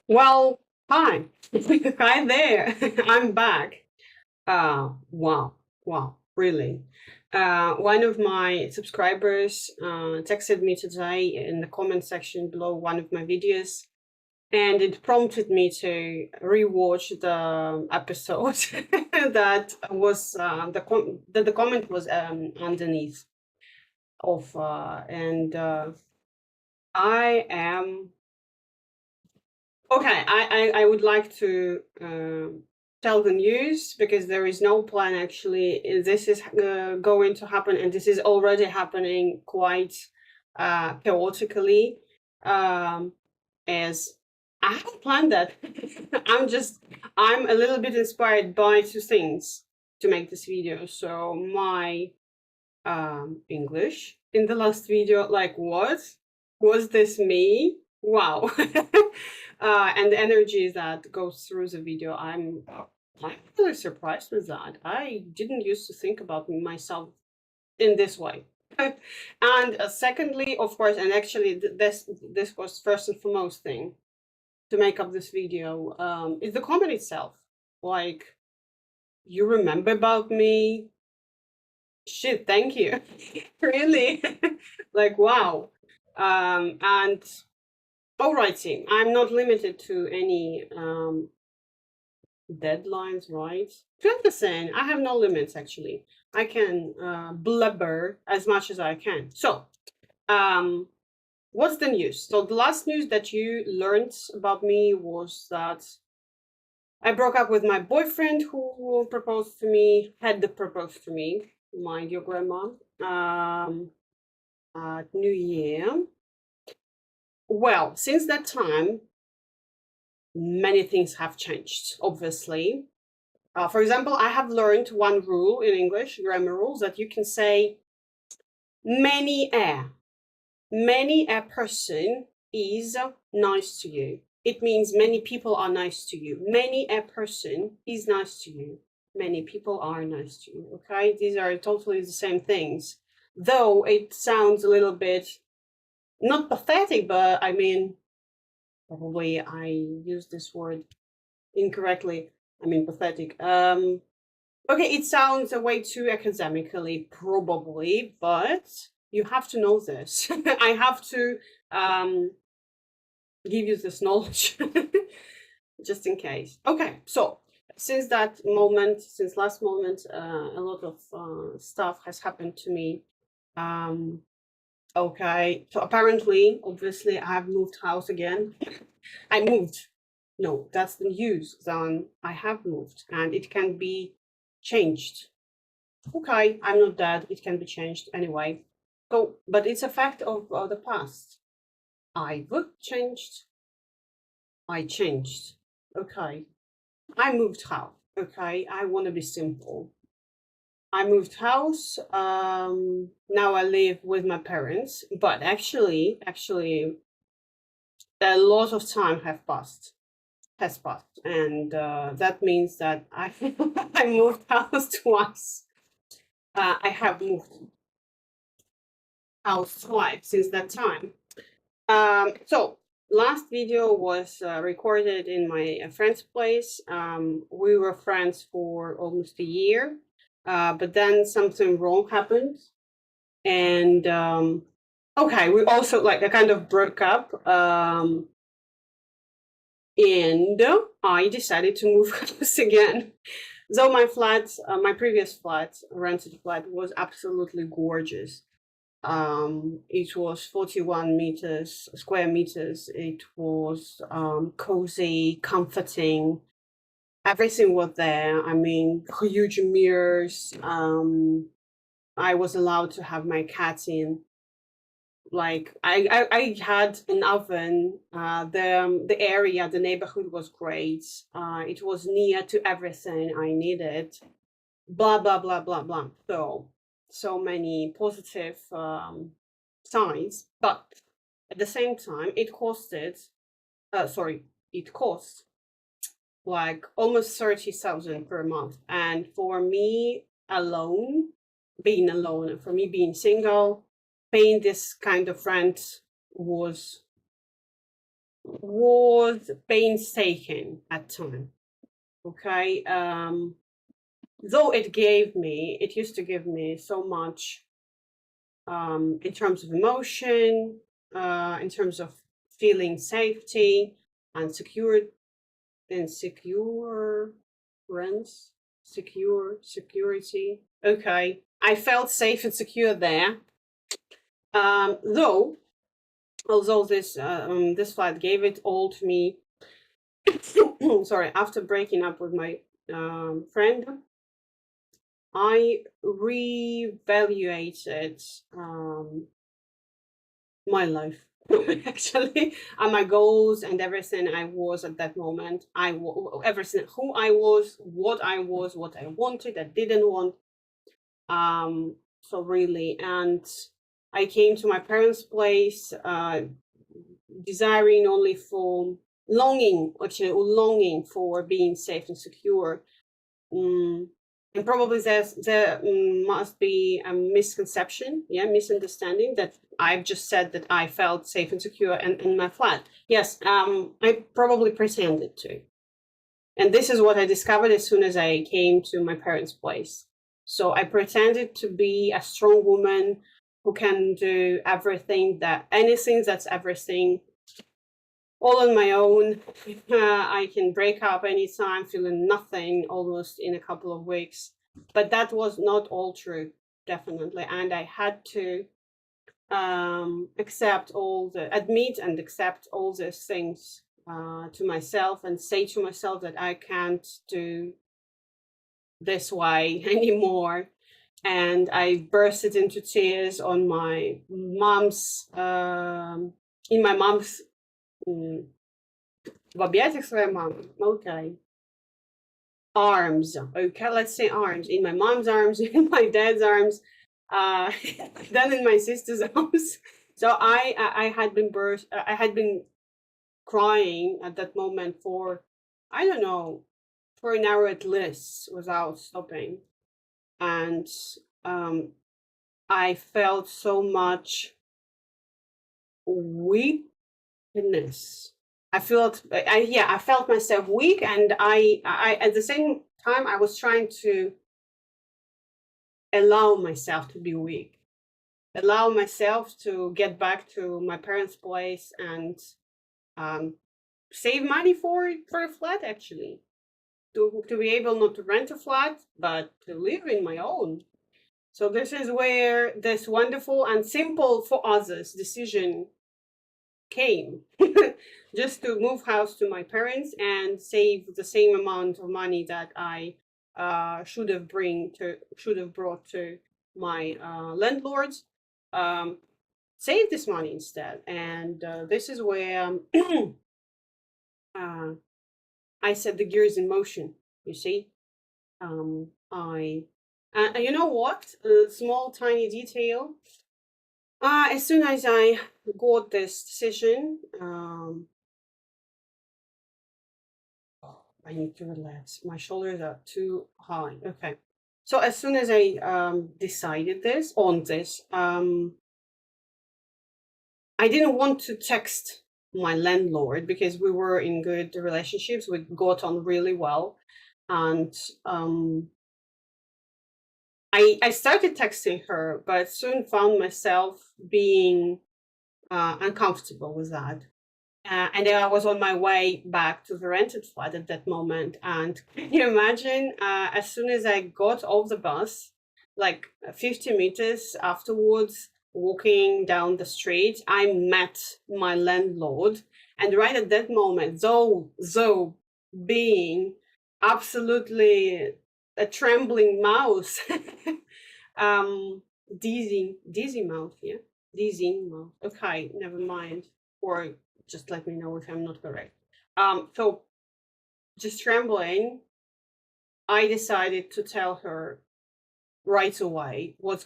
Well, hi. Hi there. I'm back. Wow. Wow. Really. One of my subscribers texted me today in the comment section below one of my videos, and it prompted me to rewatch the episode that was the comment was underneath of and I am okay. I would like to tell the news because there is no plan actually. This is going to happen, and this is already happening quite chaotically. As I haven't planned that. I'm a little bit inspired by two things to make this video. So my English in the last video, like what? Was this me? Wow. And the energy that goes through the video, I'm really surprised with that. I didn't used to think about myself in this way. And secondly, of course, and actually this was first and foremost thing to make up this video, is the comment itself. Like, you remember about me? Shit, thank you. Really? Like, wow. And alrighty, I'm not limited to any deadlines, right? 20%, I have no limits actually. I can blubber as much as I can. So, what's the news? So the last news that you learned about me was that I broke up with my boyfriend who proposed to me, had proposed to me, mind your grandma, at New Year. Well, since that time, many things have changed, obviously. For example, I have learned one rule in English, grammar rules, that you can say many a person is nice to you. It means many people are nice to you. Many a person is nice to you. Many people are nice to you, okay? These are totally the same things. Though it sounds a little bit, not pathetic, but I mean, probably I use this word incorrectly. I mean, pathetic. Okay, it sounds a way too academically, probably, but you have to know this. I have to give you this knowledge just in case. Okay, so since that moment, since last moment, a lot of stuff has happened to me. Okay, so apparently, obviously, I have moved house again. I moved. No, that's the news. Then I have moved, and it can be changed. Okay, I'm not dead. It can be changed anyway. So, but it's a fact of the past. I've changed. I changed. Okay. I moved house. Okay. I want to be simple. I moved house. Now I live with my parents, but actually, a lot of time has passed, and that means that I I moved house twice. I have moved house twice since that time. So last video was recorded in my friend's place. We were friends for almost a year, but then something wrong happened, and okay, we also like I kind of broke up. And I decided to move house again. Though my flat, my previous flat, rented flat, was absolutely gorgeous. It was 41 meters, square meters. It was cozy, comforting. Everything was there. I mean, huge mirrors. I was allowed to have my cat in. Like I had an oven. The area, the neighborhood was great. It was near to everything I needed. Blah blah blah blah blah. So many positive signs, but at the same time, it costed. Sorry, it cost like almost 30,000 per month, and for me alone, being alone, and for me being single, paying this kind of rent was was painstaking at time. Okay, though it used to give me so much in terms of emotion, in terms of feeling safety and security. Okay, I felt safe and secure there. Though, although this flat gave it all to me, sorry, after breaking up with my friend, I reevaluated my life actually, and my goals and everything I was at that moment. Everything, who I was, what I wanted, I didn't want. So really, and I came to my parents' place, desiring only for longing for being safe and secure. And probably there must be a misconception, misunderstanding, that I've just said that I felt safe and secure in my flat. Yes, I probably pretended to. And this is what I discovered as soon as I came to my parents' place. So I pretended to be a strong woman who can do anything that's everything, all on my own. I can break up anytime, feeling nothing almost in a couple of weeks. But that was not all true, definitely. And I had to admit and accept all these things to myself, and say to myself that I can't do this way anymore. And I bursted into tears on my mom's, in my mom's, в объятиях своей мамы, okay. Arms, okay, let's say arms. In my mom's arms, in my dad's arms, then in my sister's arms. So I had been crying at that moment for, I don't know, for an hour at least without stopping. And I felt so much weakness. I felt myself weak, and I at the same time I was trying to allow myself to be weak, allow myself to get back to my parents' place and save money for a flat, actually, to be able not to rent a flat but to live in my own. So this is where this wonderful and simple for others decision came. Just to move house to my parents and save the same amount of money that I should have brought to my landlords. Save this money instead. And this is where I set the gears in motion, you see. You know what? A small tiny detail. As soon as I got this decision, I need to relax. My shoulders are too high. Okay. So as soon as I decided on this, I didn't want to text my landlord because we were in good relationships. We got on really well. And I started texting her, but soon found myself being uncomfortable with that. And then I was on my way back to the rented flat at that moment. And can you imagine, as soon as I got off the bus, like 50 meters afterwards, walking down the street, I met my landlord. And right at that moment, though being absolutely a trembling mouse, dizzy mouth, yeah? Dizzying mouth. Okay, never mind. Or just let me know if I'm not correct. So just trembling, I decided to tell her right away what was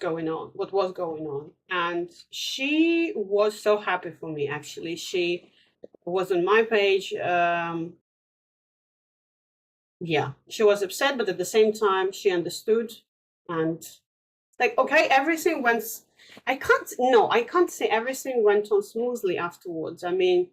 going on. And she was so happy for me, actually. She was on my page. Yeah, she was upset, but at the same time, she understood. And like, okay, everything went, I can't say everything went on smoothly afterwards. I mean,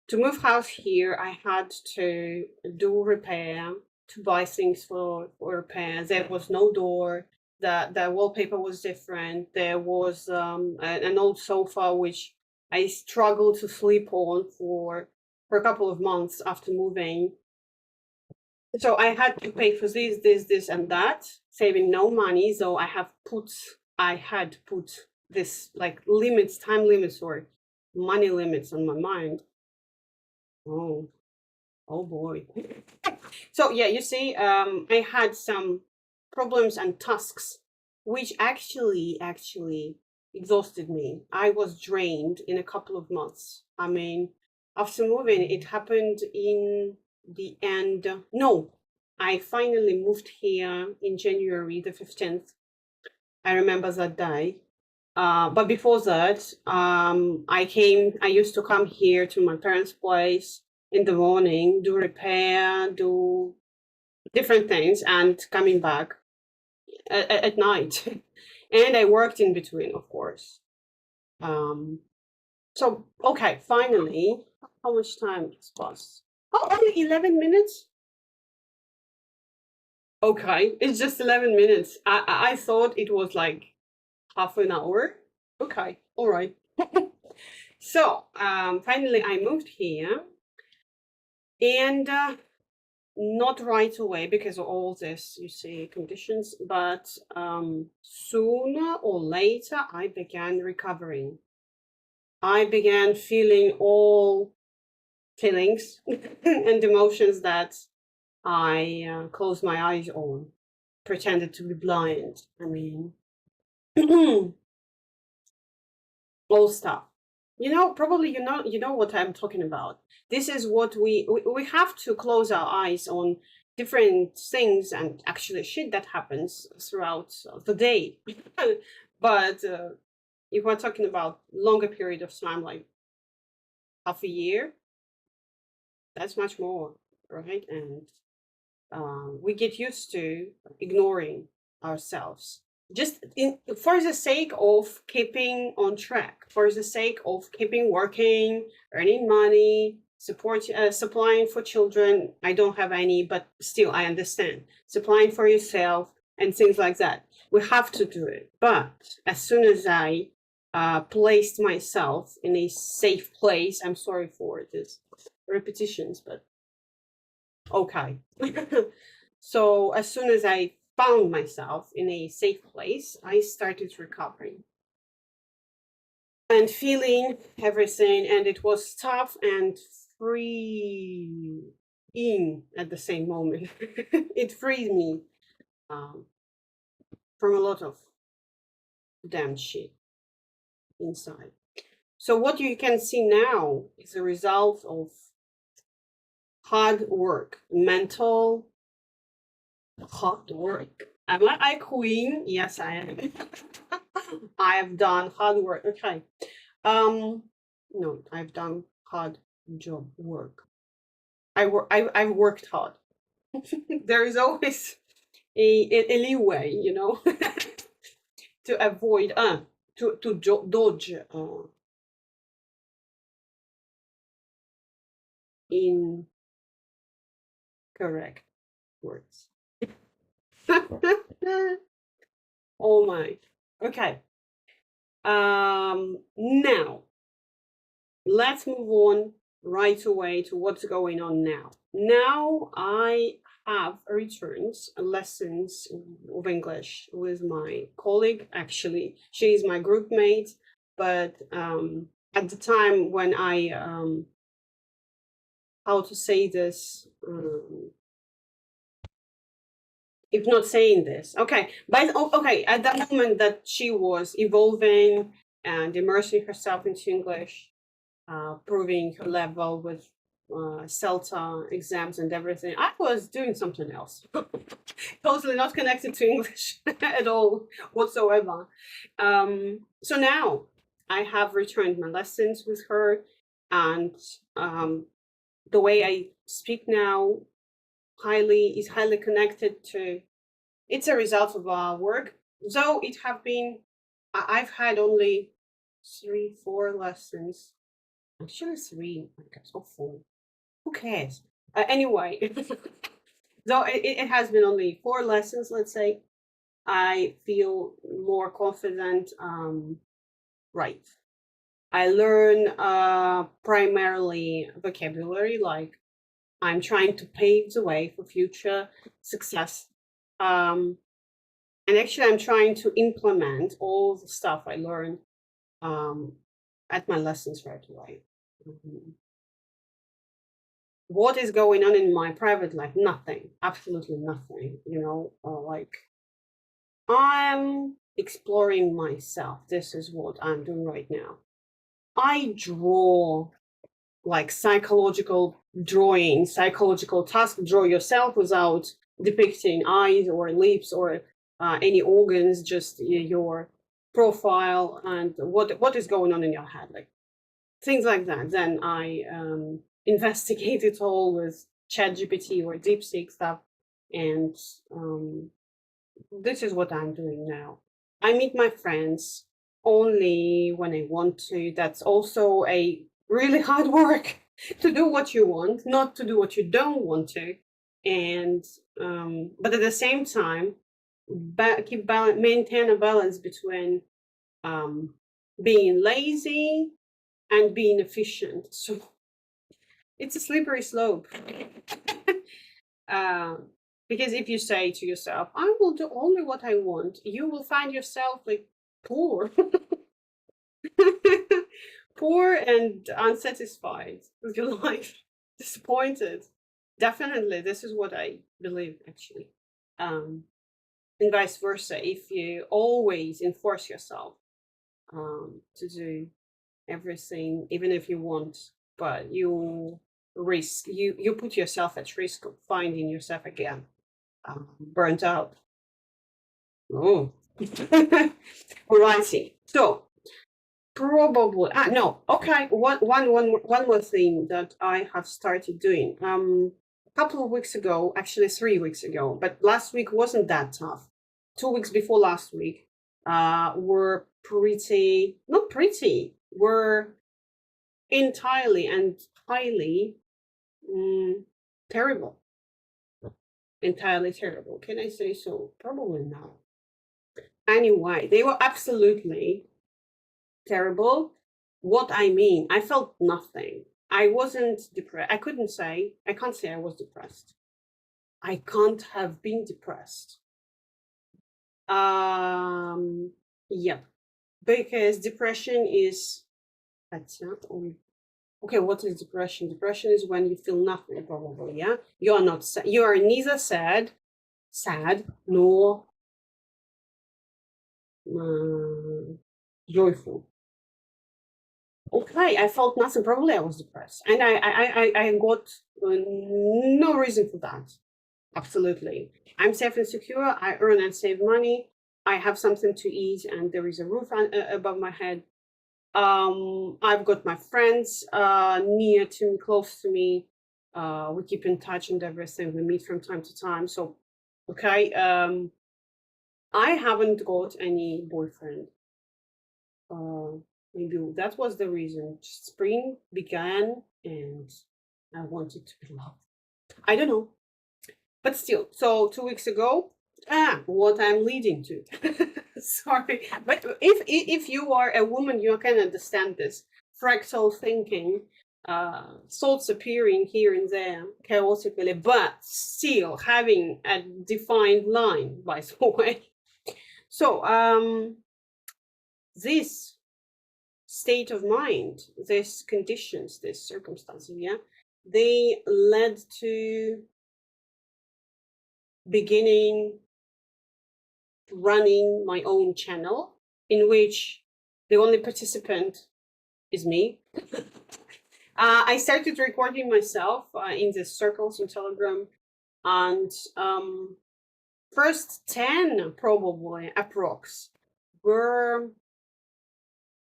To move house here, I had to do repair, to buy things for repair. There was no door. The wallpaper was different. There was an old sofa which I struggled to sleep on for a couple of months after moving. So I had to pay for this, and that, saving no money. So I had put this like limits, time limits, or money limits on my mind. Oh, oh boy. So yeah, you see, I had some problems and tasks which actually exhausted me. I was drained in a couple of months. I mean, after moving, it happened in the end. No, I finally moved here in January the 15th. I remember that day. But before that, I used to come here to my parents' place in the morning, do repair, do different things, and coming back at night. And I worked in between, of course. So, okay, finally, how much time has passed? Oh, only 11 minutes? Okay, it's just 11 minutes. I thought it was like half an hour. Okay, all right. So, finally, I moved here, and not right away because of all this, you see, conditions, but sooner or later, I began recovering. I began feeling all feelings and emotions that I closed my eyes on, pretended to be blind. I mean, all stuff. You know, probably you know what I'm talking about. This is what we have to close our eyes on different things and actually shit that happens throughout the day. But if we're talking about longer period of time, like half a year, that's much more, right? And we get used to ignoring ourselves just for the sake of keeping on track, for the sake of keeping working, earning money, supplying for children. I don't have any, but still I understand. Supplying for yourself and things like that. We have to do it. But as soon as I placed myself in a safe place, I'm sorry for this repetitions, but okay. So as soon as I found myself in a safe place, I started recovering and feeling everything, and it was tough and freeing at the same moment. It freed me from a lot of damn shit inside. So what you can see now is a result of hard work, mental hard work. Am I a queen? Yes, I am. I have done hard work. Okay. No, I've done hard job work. I've worked hard. There is always a leeway, you know, to avoid to dodge incorrect words. Oh my. Okay. Now let's move on right away to what's going on now. Now I have returned lessons of English with my colleague. Actually, she is my group mate, but at the time when I how to say this, if not saying this, okay, but okay, at that moment that she was evolving and immersing herself into English, proving her level with CELTA exams and everything, I was doing something else. Totally not connected to English at all whatsoever. So now I have returned my lessons with her, and the way I speak now is highly connected to. It's a result of our work. Though it have been, I've had only 3-4 lessons Actually, 3, I guess, or 4. Who cares? Anyway, though it has been only 4 lessons, let's say, I feel more confident. Right. I learn primarily vocabulary, like I'm trying to pave the way for future success. Um, and actually, I'm trying to implement all the stuff I learned um, at my lessons right away. What is going on in my private life? Nothing, absolutely nothing. Like I'm exploring myself. This is what I'm doing right now. I draw like psychological drawing, psychological task. Draw yourself without depicting eyes or lips or any organs, just your profile and what is going on in your head, like things like that. Then I investigate it all with ChatGPT or DeepSeek stuff, and this is what I'm doing now. I meet my friends only when I want to. That's also a really hard work to do what you want, not to do what you don't want to. And but at the same time, maintain a balance between being lazy and being efficient. So it's a slippery slope. um, because if you say to yourself, I will do only what I want, you will find yourself like poor. Poor and unsatisfied with your life, disappointed. Definitely, this is what I believe, actually. And vice versa, if you always enforce yourself to do everything, even if you want, but you put yourself at risk of finding yourself again burnt out. Oh. Alrighty. So probably no. Okay. One more thing that I have started doing. A couple of weeks ago, actually 3 weeks ago, but last week wasn't that tough. 2 weeks before last week, were pretty not pretty, were entirely and highly terrible. Entirely terrible. Can I say so? Probably not. Anyway, they were absolutely terrible. What I mean, I felt nothing. I wasn't depressed. I can't say I was depressed. I can't have been depressed. Yeah, because depression is, that's not only, okay, what is depression? Depression is when you feel nothing, probably, yeah? You are not sad. You are neither sad, nor joyful. Okay, I felt nothing. Probably I was depressed, and I got no reason for that. Absolutely, I'm safe and secure. I earn and save money. I have something to eat, and there is a roof above my head. I've got my friends near to me, close to me. We keep in touch and everything. We meet from time to time. So, okay. I haven't got any boyfriend. Maybe that was the reason. Spring began and I wanted to be loved. I don't know. But still, so 2 weeks ago, what I'm leading to. Sorry. But if you are a woman, you can understand this. Fractal thinking, thoughts appearing here and there chaotically, but still having a defined line, by the way. So, this state of mind, these conditions, these circumstances, yeah, they led to beginning running my own channel in which the only participant is me. I started recording myself in the circles in Telegram, and first 10 probably approx were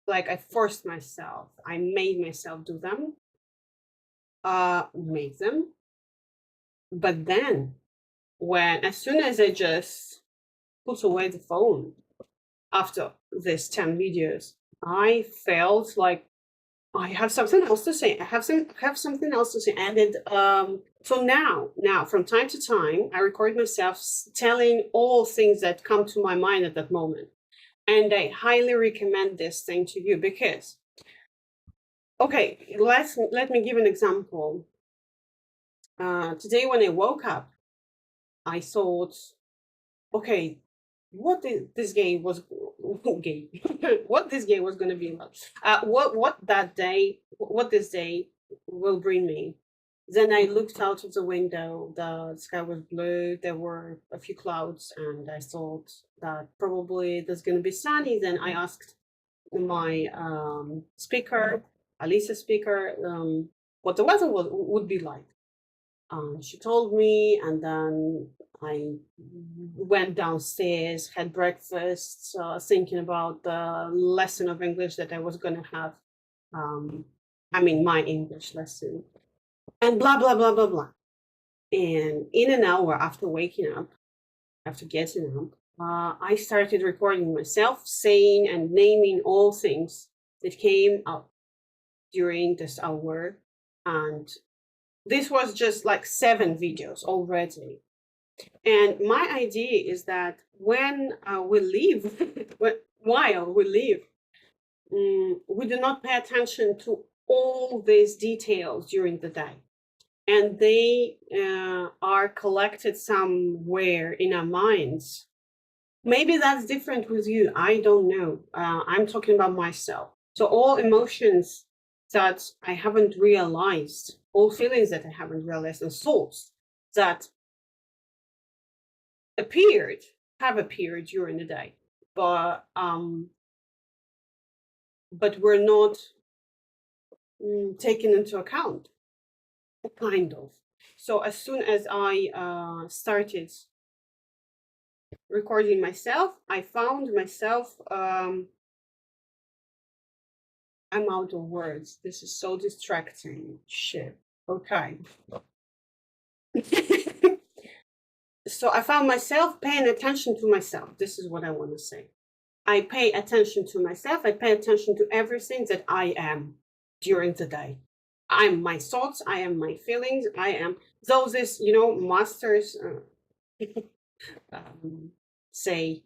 like I forced myself. I made myself do them, make them. But then, as soon as I just put away the phone after these 10 videos, I felt like I have something else to say. I have something else to say. And so now from time to time, I record myself telling all things that come to my mind at that moment. And I highly recommend this thing to you because, okay, let me give an example. Today when I woke up, I thought, okay, what this day was gay, what this day was going to be about, what this day will bring me. Then I looked out of the window. The sky was blue. There were a few clouds, and I thought that probably there's going to be sunny. Then I asked my speaker, Alice's speaker, what the weather would be like. She told me, and then I went downstairs, had breakfast, thinking about the lesson of English that I was going to have. I mean, my English lesson, and blah, blah, blah, blah, blah. And in an hour after waking up, after getting up, I started recording myself saying and naming all things that came up during this hour. And this was just like 7 videos already. And my idea is that when we live, while we live, we do not pay attention to all these details during the day. And they are collected somewhere in our minds. Maybe that's different with you. I don't know. I'm talking about myself. So all emotions that I haven't realized, all feelings that I haven't realized, and thoughts that have appeared during the day, but we're not taken into account, kind of. So as soon as I started recording myself, I found myself, I'm out of words. This is so distracting. Shit. Okay. So I found myself paying attention to myself. This is what I want to say. I pay attention to myself. I pay attention to everything that I am during the day. I am my thoughts. I am my feelings. I am those is, masters say,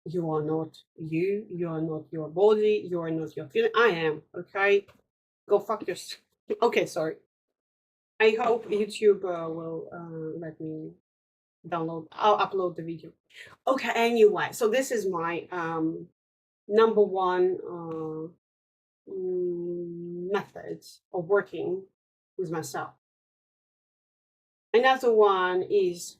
you are not you. You are not your body. You are not your feeling. I am. Okay. Go fuck yourself. Okay, sorry. I hope YouTube will let me I'll upload the video. Okay, anyway, so this is my number one method of working with myself. Another one is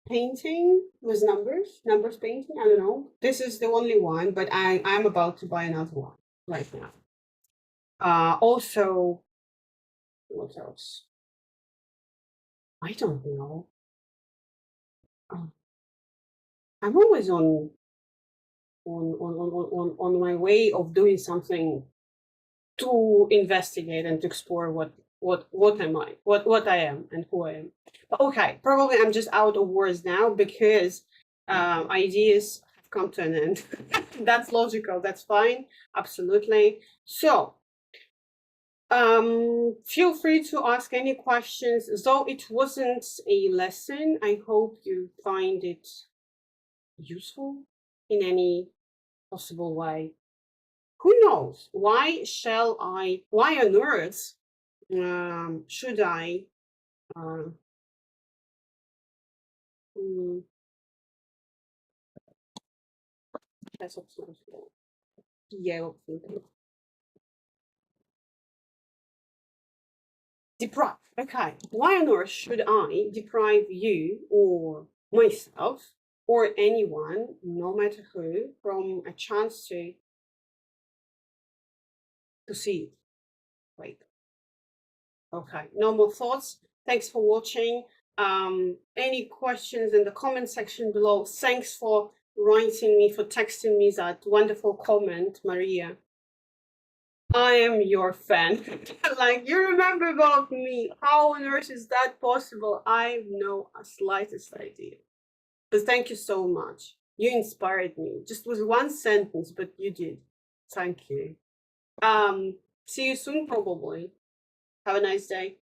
painting with numbers painting. I don't know. This is the only one, but I'm about to buy another one right now. Also, what else? I don't know. I'm always on my way of doing something to investigate and to explore what am I, what I am and who I am. But okay, probably I'm just out of words now because ideas have come to an end. That's logical. That's fine. Absolutely. So feel free to ask any questions. Though it wasn't a lesson, I hope you find it useful in any possible way. Who knows? Why on earth should I mm, deprive? Okay, why on earth should I deprive you or myself or anyone, no matter who, from a chance to see it? Wait. Okay, no more thoughts. Thanks for watching. Any questions in the comment section below? Thanks for writing me, for texting me that wonderful comment, Maria. I am your fan. Like, you remember about me. How on earth is that possible? I have no slightest idea. But thank you so much. You inspired me. Just with one sentence, but you did. Thank you. See you soon, probably. Have a nice day.